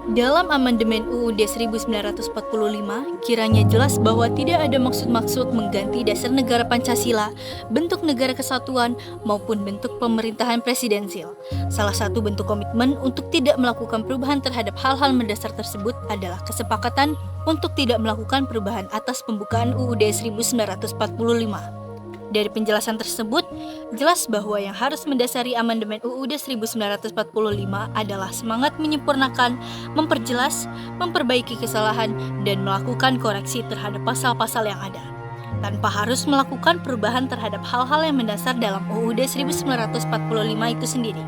Dalam amandemen UUD 1945, kiranya jelas bahwa tidak ada maksud-maksud mengganti dasar negara Pancasila, bentuk negara kesatuan, maupun bentuk pemerintahan presidensil. Salah satu bentuk komitmen untuk tidak melakukan perubahan terhadap hal-hal mendasar tersebut adalah kesepakatan untuk tidak melakukan perubahan atas pembukaan UUD 1945. Dari penjelasan tersebut, jelas bahwa yang harus mendasari amandemen UUD 1945 adalah semangat menyempurnakan, memperjelas, memperbaiki kesalahan, dan melakukan koreksi terhadap pasal-pasal yang ada, tanpa harus melakukan perubahan terhadap hal-hal yang mendasar dalam UUD 1945 itu sendiri.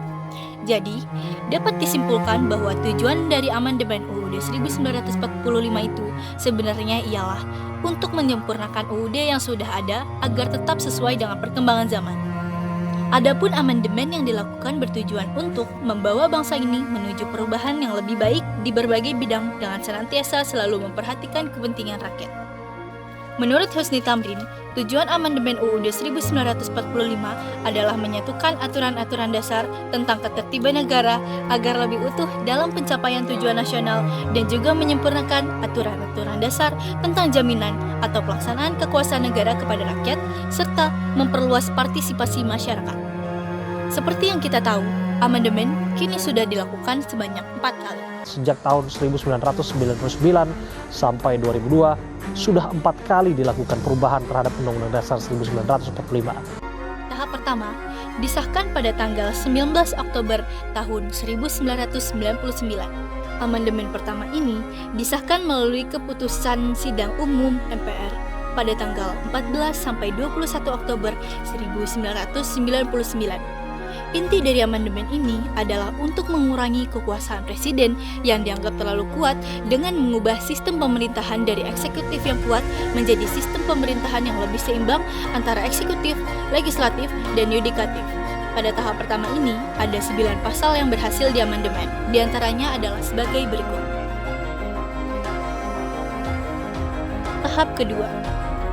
Jadi, dapat disimpulkan bahwa tujuan dari amandemen UUD 1945 itu sebenarnya ialah untuk menyempurnakan UUD yang sudah ada agar tetap sesuai dengan perkembangan zaman. Adapun amandemen yang dilakukan bertujuan untuk membawa bangsa ini menuju perubahan yang lebih baik di berbagai bidang dengan senantiasa selalu memperhatikan kepentingan rakyat. Menurut Husni Tamrin, tujuan amandemen UUD 1945 adalah menyatukan aturan-aturan dasar tentang ketertiban negara agar lebih utuh dalam pencapaian tujuan nasional dan juga menyempurnakan aturan-aturan dasar tentang jaminan atau pelaksanaan kekuasaan negara kepada rakyat serta memperluas partisipasi masyarakat. Seperti yang kita tahu, amandemen kini sudah dilakukan sebanyak 4 kali. Sejak tahun 1999 sampai 2002, sudah 4 kali dilakukan perubahan terhadap Undang-Undang Dasar 1945. Tahap pertama disahkan pada tanggal 19 Oktober tahun 1999. Amandemen pertama ini disahkan melalui keputusan Sidang Umum MPR pada tanggal 14 sampai 21 Oktober 1999. Inti dari amandemen ini adalah untuk mengurangi kekuasaan presiden yang dianggap terlalu kuat dengan mengubah sistem pemerintahan dari eksekutif yang kuat menjadi sistem pemerintahan yang lebih seimbang antara eksekutif, legislatif, dan yudikatif. Pada tahap pertama ini, ada 9 pasal yang berhasil diamandemen, diantaranya adalah sebagai berikut. Tahap kedua.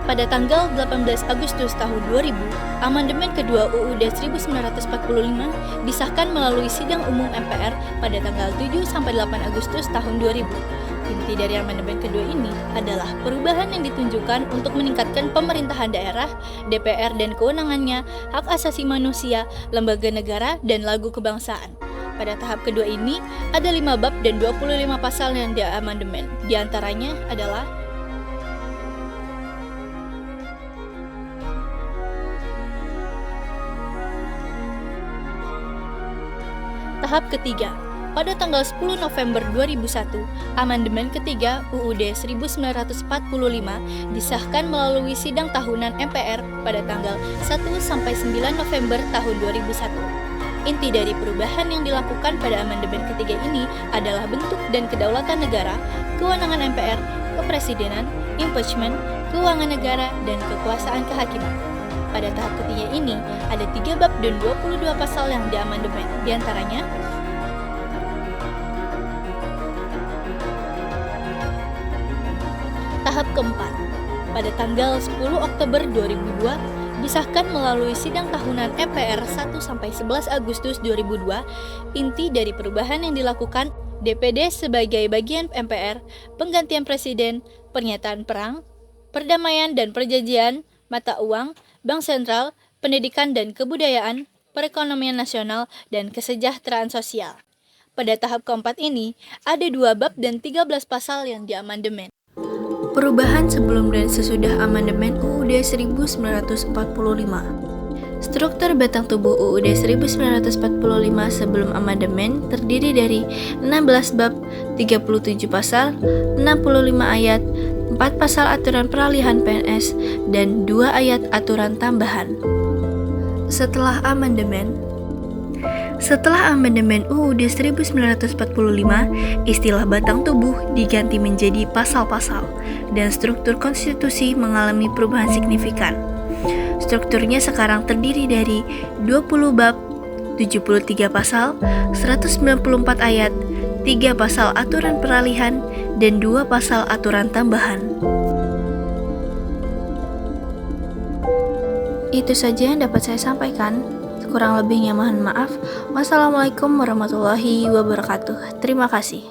Pada tanggal 18 Agustus tahun 2000, amandemen kedua UUD 1945 disahkan melalui Sidang Umum MPR pada tanggal 7 sampai 8 Agustus tahun 2000. Inti dari amandemen kedua ini adalah perubahan yang ditunjukkan untuk meningkatkan pemerintahan daerah, DPR dan kewenangannya, hak asasi manusia, lembaga negara, dan lagu kebangsaan. Pada tahap kedua ini, ada 5 bab dan 25 pasal yang diamandemen. Di antaranya adalah tahap ketiga. Pada tanggal 10 November 2001, amandemen ketiga UUD 1945 disahkan melalui sidang tahunan MPR pada tanggal 1 sampai 9 November tahun 2001. Inti dari perubahan yang dilakukan pada amandemen ketiga ini adalah bentuk dan kedaulatan negara, kewenangan MPR, kepresidenan, impeachment, keuangan negara, dan kekuasaan kehakiman. Pada tahap ketiga ini, ada 3 bab dan 22 pasal yang diamandemen, diantaranya tahap keempat. Pada tanggal 10 Oktober 2002, disahkan melalui sidang tahunan MPR 1 sampai 11 Agustus 2002, inti dari perubahan yang dilakukan DPD sebagai bagian MPR, penggantian presiden, pernyataan perang, perdamaian dan perjanjian, mata uang, bank sentral, pendidikan dan kebudayaan, perekonomian nasional, dan kesejahteraan sosial. Pada tahap keempat ini, ada 2 bab dan 13 pasal yang diamandemen. Perubahan sebelum dan sesudah amandemen UUD 1945. Struktur batang tubuh UUD 1945 sebelum amandemen terdiri dari 16 bab, 37 pasal, 65 ayat, 4 pasal aturan peralihan PNS, dan 2 ayat aturan tambahan. Setelah amandemen UUD 1945, istilah batang tubuh diganti menjadi pasal-pasal, dan struktur konstitusi mengalami perubahan signifikan. Strukturnya sekarang terdiri dari 20 bab, 73 pasal, 194 ayat, 3 pasal aturan peralihan, dan 2 pasal aturan tambahan. Itu saja yang dapat saya sampaikan. Kurang lebihnya mohon maaf. Wassalamualaikum warahmatullahi wabarakatuh. Terima kasih.